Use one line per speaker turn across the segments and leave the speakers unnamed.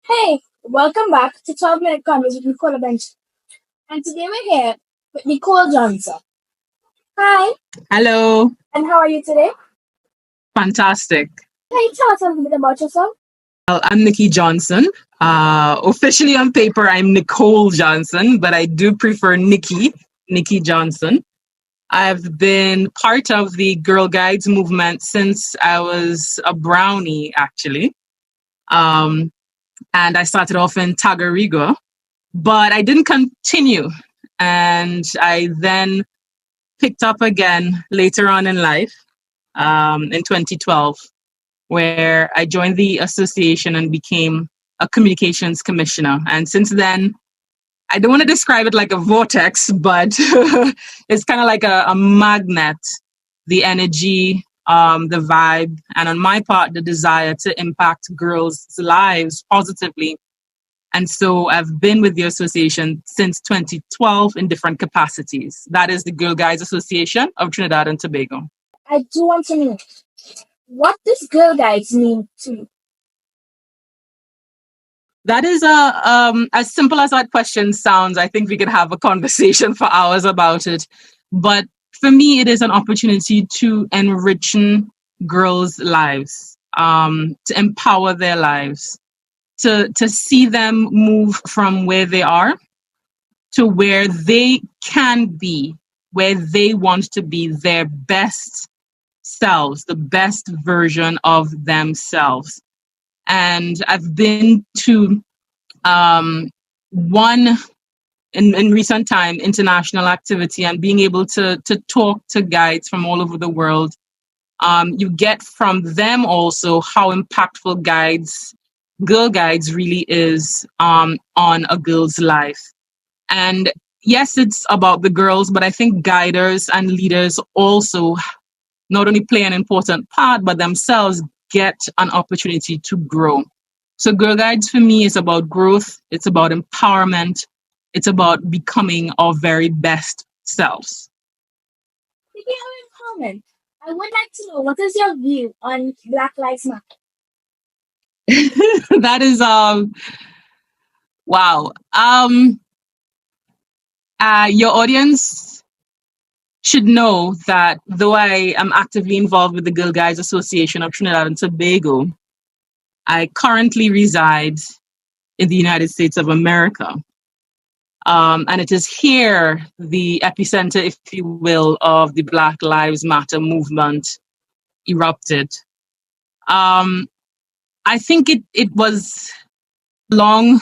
Hey, welcome back to 12-Minute Convers with Nicola Benjamin. And today we're here with Nicole Johnson. Hi,
Hello,
and how are you today?
fantastic.
Can you tell us a little bit about yourself?
Well, I'm Nikki Johnson. Officially on paper, I'm Nicole Johnson, but I do prefer Nikki Johnson. I've been part of the Girl Guides movement since I was a brownie, actually. Um, and I started off in Tagariga, but I didn't continue. And I then picked up again later on in life, in 2012, where I joined the association and became a communications commissioner. And since then, I don't want to describe it like a vortex, but it's kind of like a magnet, the energy, the vibe, and on my part, the desire to impact girls' lives positively. And so I've been with the association since 2012 in different capacities. That is the Girl Guides Association of Trinidad and Tobago.
I do want to know what does Girl Guides mean to you?
That is as simple as that question sounds. I think we could have a conversation for hours about it. But for me, it is an opportunity to enrichen girls' lives, to empower their lives, to see them move from where they are to where they can be, where they want to be their best selves, the best version of themselves. And I've been to one in recent time international activity and being able to talk to guides from all over the world. You get from them also how impactful girl guides really is on a girl's life. And yes, it's about the girls, but I think guiders and leaders also not only play an important part, but themselves get an opportunity to grow. So, Girl Guides for me is about growth, it's about empowerment, it's about becoming our very best selves.
Speaking of empowerment, I would like to know what is your view on Black Lives Matter?
That is wow. Your audience should know that though I am actively involved with the Girl Guides Association of Trinidad and Tobago, I currently reside in the United States of America. And it is here the epicenter, if you will, of the Black Lives Matter movement erupted. Um, I think it was long,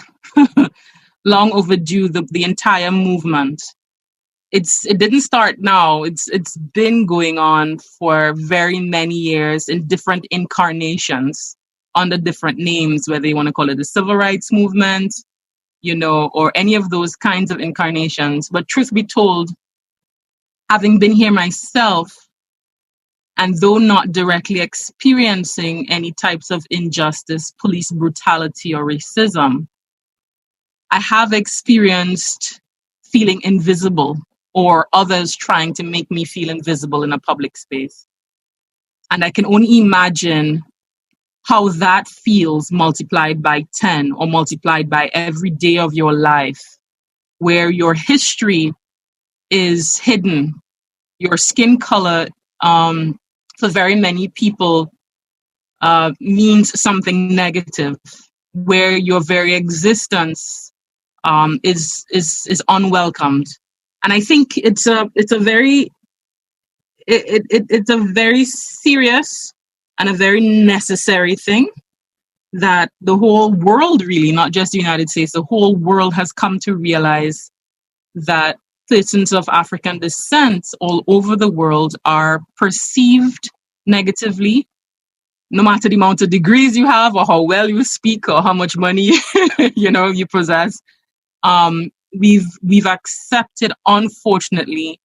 long overdue, the entire movement. It didn't start now. It's been going on for very many years in different incarnations under different names, whether you want to call it the civil rights movement, or any of those kinds of incarnations. But truth be told, having been here myself, and though not directly experiencing any types of injustice, police brutality, or racism, I have experienced feeling invisible or others trying to make me feel invisible in a public space. And I can only imagine how that feels multiplied by 10 or multiplied by every day of your life, where your history is hidden, your skin color, for very many people, means something negative, where your very existence is unwelcomed. And I think it's a very serious and a very necessary thing that the whole world, really, not just the United States, the whole world has come to realize that persons of African descent all over the world are perceived negatively, no matter the amount of degrees you have or how well you speak or how much money you possess. We've accepted, unfortunately,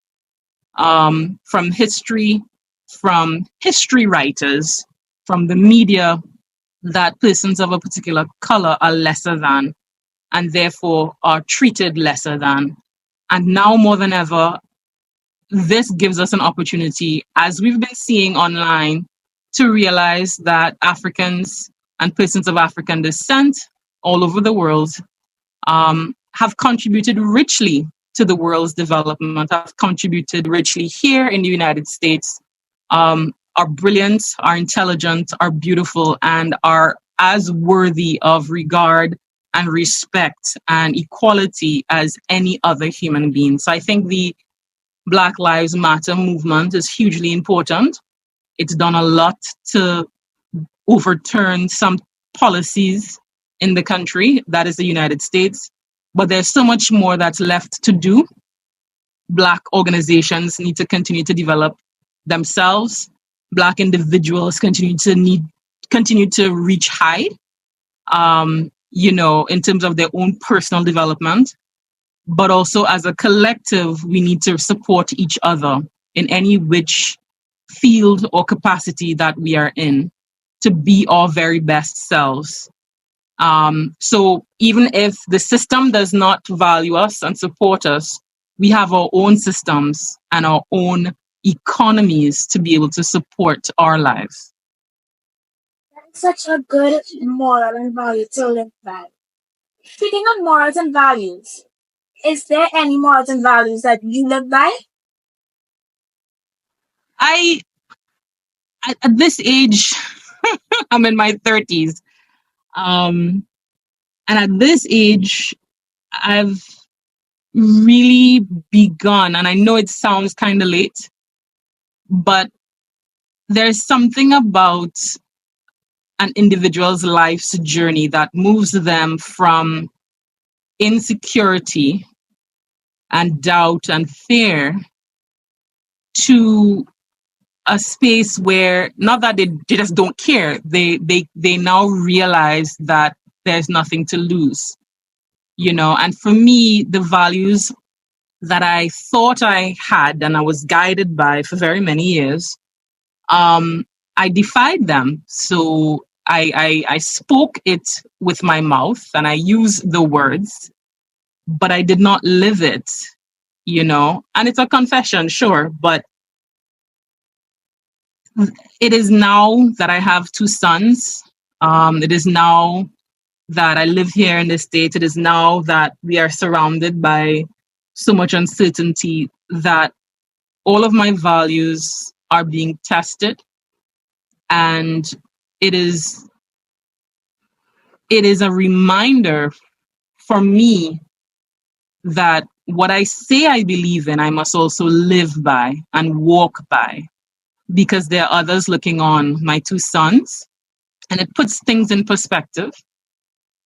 from history, from history writers, from the media, that persons of a particular color are lesser than and therefore are treated lesser than. And now more than ever, this gives us an opportunity, as we've been seeing online, to realize that Africans and persons of African descent all over the world have contributed richly to the world's development, have contributed richly here in the United States, are brilliant, are intelligent, are beautiful, and are as worthy of regard and respect and equality as any other human being. So I think the Black Lives Matter movement is hugely important. It's done a lot to overturn some policies in the country, that is the United States. But there's so much more that's left to do. Black organizations need to continue to develop themselves. Black individuals continue to reach high, in terms of their own personal development. But also as a collective, we need to support each other in any which field or capacity that we are in to be our very best selves. So even if the system does not value us and support us, we have our own systems and our own economies to be able to support our lives.
That's such a good moral and value to live by. Speaking of morals and values, is there any morals and values that you live by?
I at this age, I'm in my 30s, and at this age, I've really begun, and I know it sounds kind of late, but there's something about an individual's life's journey that moves them from insecurity and doubt and fear to a space where not that they just don't care, they now realize that there's nothing to lose, and for me, the values that I thought I had and I was guided by for very many years, I defied them. So I spoke it with my mouth and I used the words, but I did not live it, And it's a confession, sure, but it is now that I have two sons. It is now that I live here in the States. It is now that we are surrounded by so much uncertainty that all of my values are being tested. And it is a reminder for me that what I say I believe in, I must also live by and walk by, because there are others looking on, my two sons, and it puts things in perspective,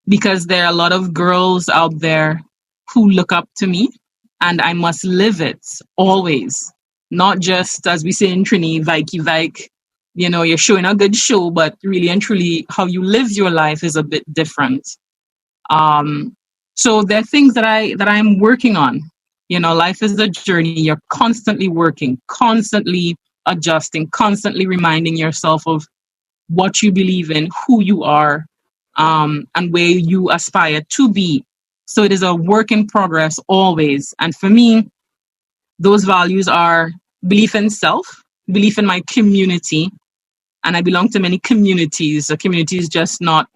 because there are a lot of girls out there who look up to me, and I must live it always, not just, as we say in Trini, Vikey Vike, you're showing a good show, but really and truly how you live your life is a bit different. So there are things that I'm working on. Life is a journey. You're constantly working, constantly adjusting, constantly reminding yourself of what you believe in, who you are, and where you aspire to be. So it is a work in progress always. And for me, those values are belief in self, belief in my community, and I belong to many communities. The community is just not,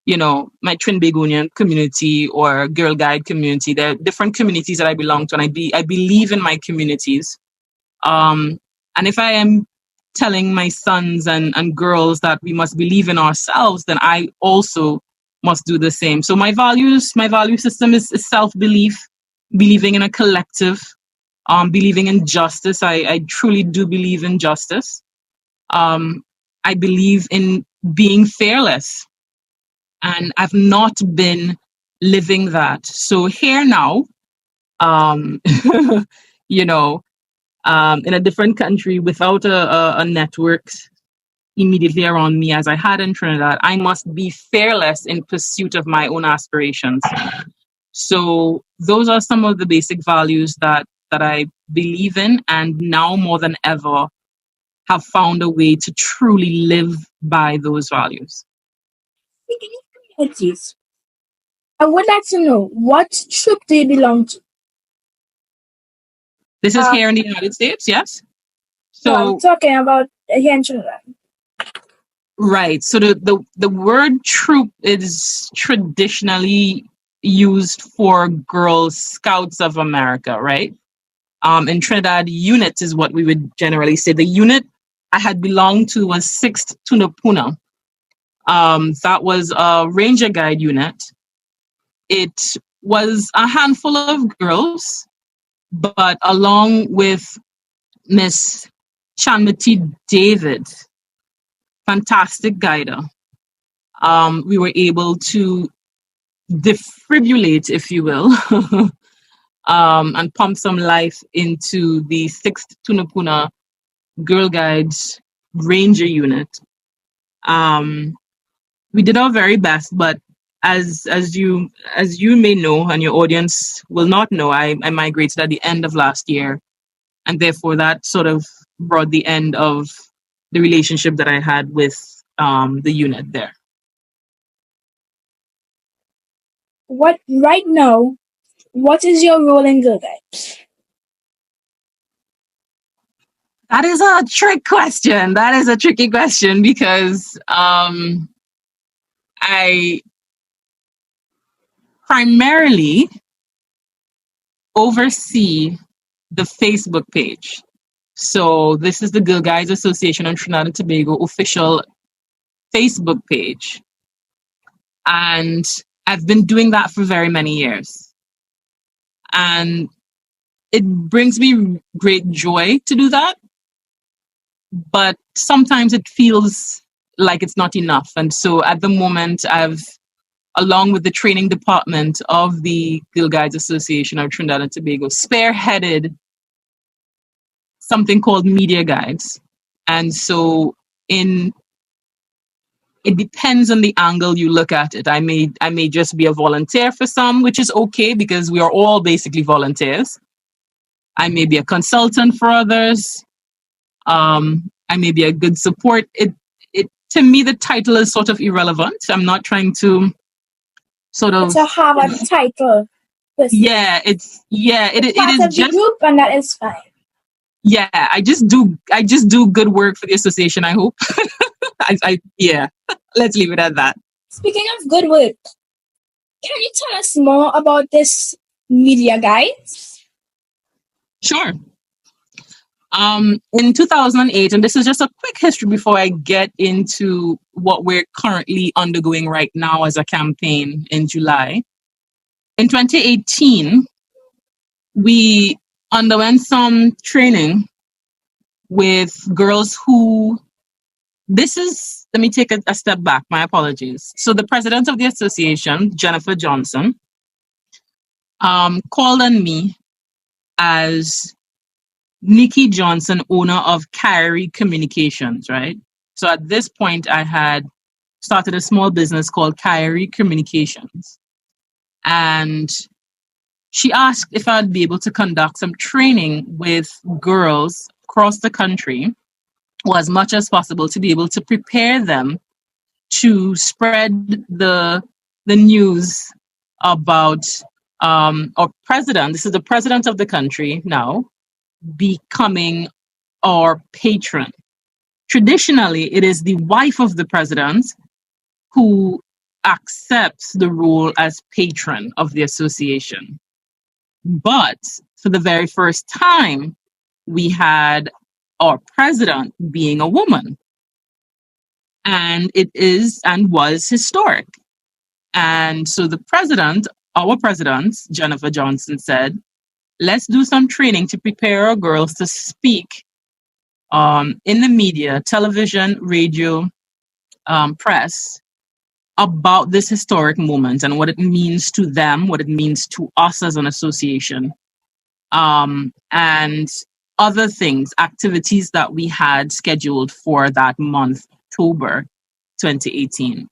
my Trinbagonian community or Girl Guide community. There are different communities that I belong to, and I believe in my communities. And if I am telling my sons and girls that we must believe in ourselves, then I also must do the same. So my value system is self-belief, believing in a collective, believing in justice. I truly do believe in justice. I believe in being fearless, and I've not been living that. So here now, um, you know, in a different country without a network immediately around me as I had in Trinidad, I must be fearless in pursuit of my own aspirations. So those are some of the basic values that I believe in, and now more than ever have found a way to truly live by those values.
Speaking of communities, I would like to know what troop do you belong to?
This is
Uh,
here in the United States, yes?
no, I'm
So
talking about here in Trinidad.
Right. So the word troop is traditionally used for Girl Scouts of America, right? In Trinidad, unit is what we would generally say. The unit I had belonged to was 6th Tunapuna. That was a Ranger Guide unit. It was a handful of girls, but along with Miss Chanmati David, fantastic guider, we were able to defibrillate, if you will, and pump some life into the 6th Tunapuna Girl Guides Ranger unit. Um, we did our very best, but as you may know, and your audience will not know, I migrated at the end of last year, and therefore that sort of brought the end of the relationship that I had with the unit there.
What right now? What is your role in Girl Guides?
That is a trick question. That is a tricky question because I primarily oversee the Facebook page. So this is the Girl Guides Association of Trinidad and Tobago official Facebook page. And I've been doing that for very many years. And it brings me great joy to do that. But sometimes it feels like it's not enough. And so at the moment, I've, along with the training department of the Girl Guides Association of Trinidad and Tobago, spearheaded something called Media Guides. And so in it depends on the angle you look at it. I may just be a volunteer for some, which is okay because we are all basically volunteers. I may be a consultant for others. I may be a good support. It to me the title is sort of irrelevant. I'm not trying to sort of
It's a Harvard title.
yeah, it
Part
is
of the
just
group, and that is fine.
yeah, I just do good work for the association, I hope. I yeah. Let's leave it at that.
Speaking of good work, can you tell us more about this media guides?
Sure. In 2008, and this is just a quick history before I get into what we're currently undergoing right now as a campaign in July. In 2018, we underwent some training with girls who, this is, let me take a step back, my apologies. So, the president of the association, Jennifer Johnson, called on me as Nikki Johnson, owner of Kyrie Communications, right? So at this point, I had started a small business called Kyrie Communications. And she asked if I'd be able to conduct some training with girls across the country, or as much as possible, to be able to prepare them to spread the news about our president. This is the president of the country now becoming our patron. Traditionally, it is the wife of the president who accepts the role as patron of the association. But for the very first time, we had our president being a woman. And it is and was historic. And so the president, our president, Jennifer Johnson, said, let's do some training to prepare our girls to speak in the media, television, radio, press, about this historic moment and what it means to them, what it means to us as an association, and other things, activities that we had scheduled for that month, October 2018.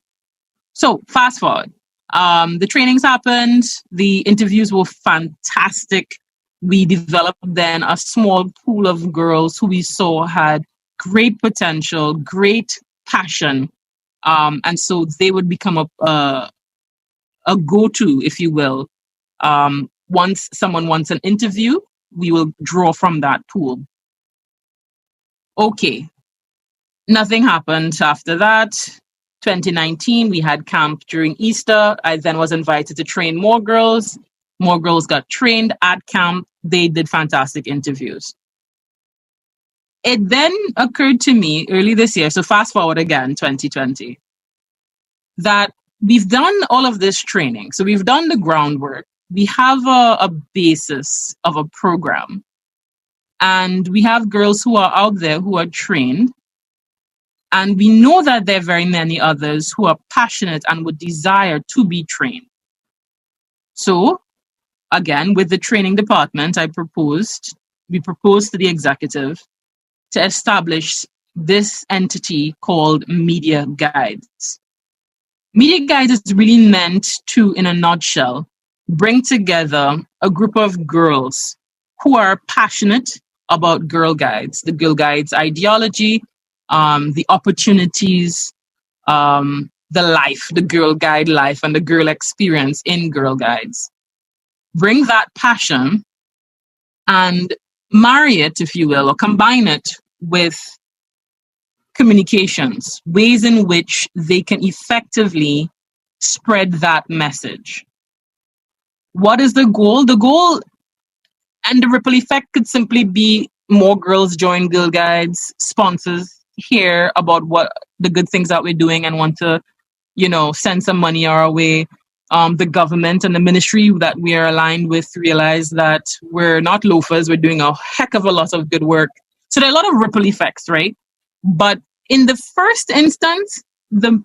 So, fast forward. The trainings happened, the interviews were fantastic. We developed then a small pool of girls who we saw had great potential, great passion, and so they would become a go-to, if you will. Once someone wants an interview, we will draw from that pool. Okay, Nothing happened after that. 2019, we had camp during Easter. I then was invited to train more girls. More girls got trained at camp. They did fantastic interviews. It then occurred to me early this year, so fast forward again, 2020, that we've done all of this training. So we've done the groundwork. We have a basis of a program. And we have girls who are out there who are trained. And we know that there are very many others who are passionate and would desire to be trained. So, again, with the training department, we proposed to the executive to establish this entity called Media Guides. Media Guides is really meant to, in a nutshell, bring together a group of girls who are passionate about Girl Guides, the Girl Guides ideology, the opportunities, the life, the Girl Guide life, and the girl experience in Girl Guides. Bring that passion and marry it, if you will, or combine it with communications, ways in which they can effectively spread that message. What is the goal? The goal and the ripple effect could simply be more girls join Girl Guides, sponsors hear about what the good things that we're doing and want to, send some money our way. The government and the ministry that we are aligned with realize that we're not loafers. We're doing a heck of a lot of good work. So there are a lot of ripple effects, right? But in the first instance, the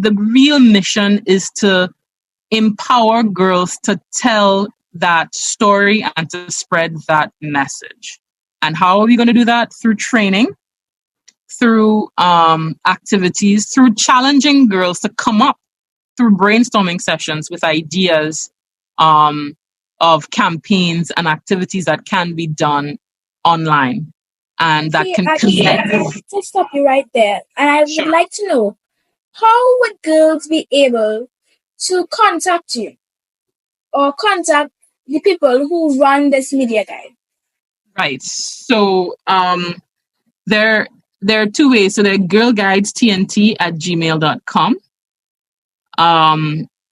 real mission is to empower girls to tell that story and to spread that message. And how are we going to do that? Through training, through activities, through challenging girls to come up through brainstorming sessions with ideas of campaigns and activities that can be done online and that can connect.
To stop you right there, and I would like to know, how would girls be able to contact you or contact the people who run this media guide?
Right. So there are two ways. So there are girlguidestnt@gmail.com.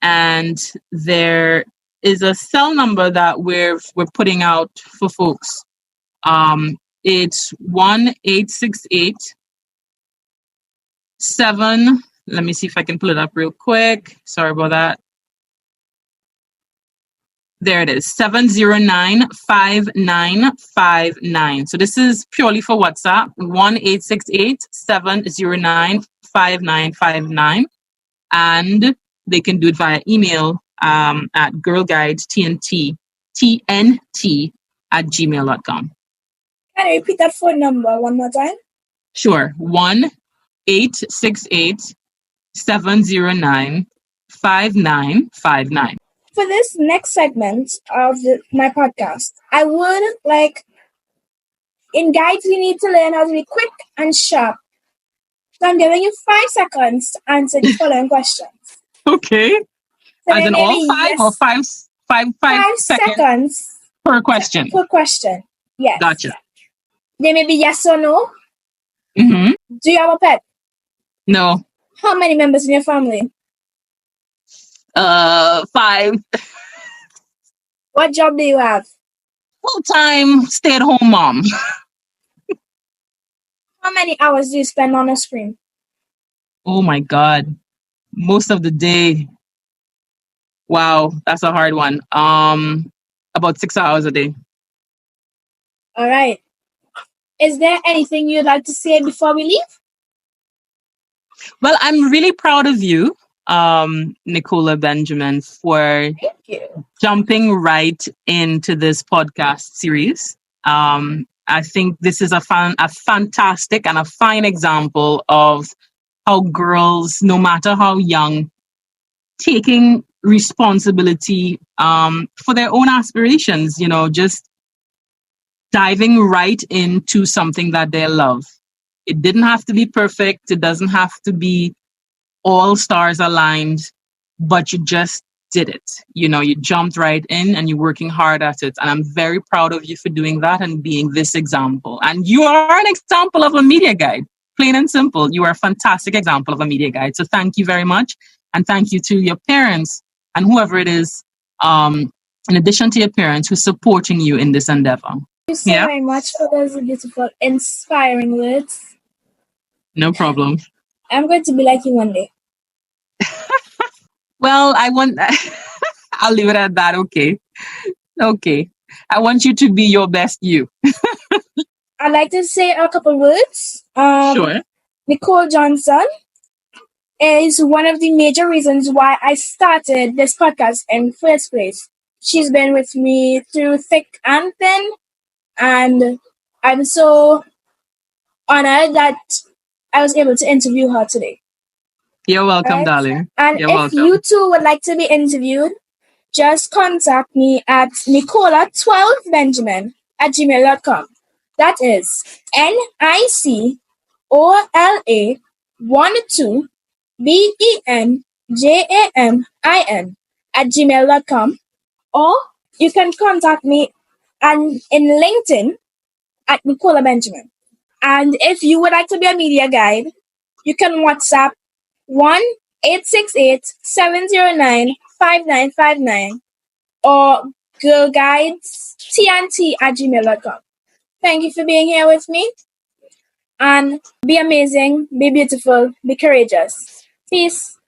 And there is a cell number that we're putting out for folks. It's 1-868-7. Let me see if I can pull it up real quick. Sorry about that. There it is, 709-5959. So this is purely for WhatsApp, 1-868-709-5959. And they can do it via email at girlguidestnt@gmail.com.
Can you repeat that phone number one more time?
Sure, 1-868-709-5959.
For this next segment of my podcast, I would like, in guides, we need to learn how to be quick and sharp. So I'm giving you 5 seconds to answer the following questions.
Okay.
So
as in all 5 yes, or 5 seconds per question?
Per question. Yes.
Gotcha.
There may be yes or no.
Mm-hmm.
Do you have a pet?
No.
How many members in your family?
5.
What job do you have?
Full-time stay-at-home mom.
How many hours do you spend on a screen?
Oh my God. Most of the day. Wow, that's a hard one. About 6 hours a day.
All right. Is there anything you'd like to say before we leave?
Well, I'm really proud of you, Nicola Benjamin, for jumping right into this podcast series. I think this is a fantastic and a fine example of how girls, no matter how young, taking responsibility for their own aspirations, just diving right into something that they love. It didn't have to be perfect. It doesn't have to be all stars aligned, but you just did it. You jumped right in and you're working hard at it. And I'm very proud of you for doing that and being this example. And you are an example of a media guide. Plain and simple. You are a fantastic example of a media guide. So thank you very much. And thank you to your parents and whoever it is, in addition to your parents, who's supporting you in this endeavor.
Thank you so
Yeah,
very much for those beautiful, inspiring words.
no problem.
I'm going to be like you one day.
Well, I want, I'll leave it at that. Okay. Okay. I want you to be your best you.
I'd like to say a couple words.
Sure.
Nicole Johnson is one of the major reasons why I started this podcast in first place. She's been with me through thick and thin, and I'm so honored that I was able to interview her today.
You're welcome,
Right?
darling.
And
You're
if
welcome.
you too would like to be interviewed, just contact me at Nicola12Benjamin@gmail.com. That is NICOLA12BENJAMIN or you can contact me and in LinkedIn at Nicola Benjamin. And if you would like to be a media guide, you can WhatsApp 1-868-709-5959 or girlguidestnt@gmail.com. Thank you for being here with me. And be amazing, be beautiful, be courageous. Peace.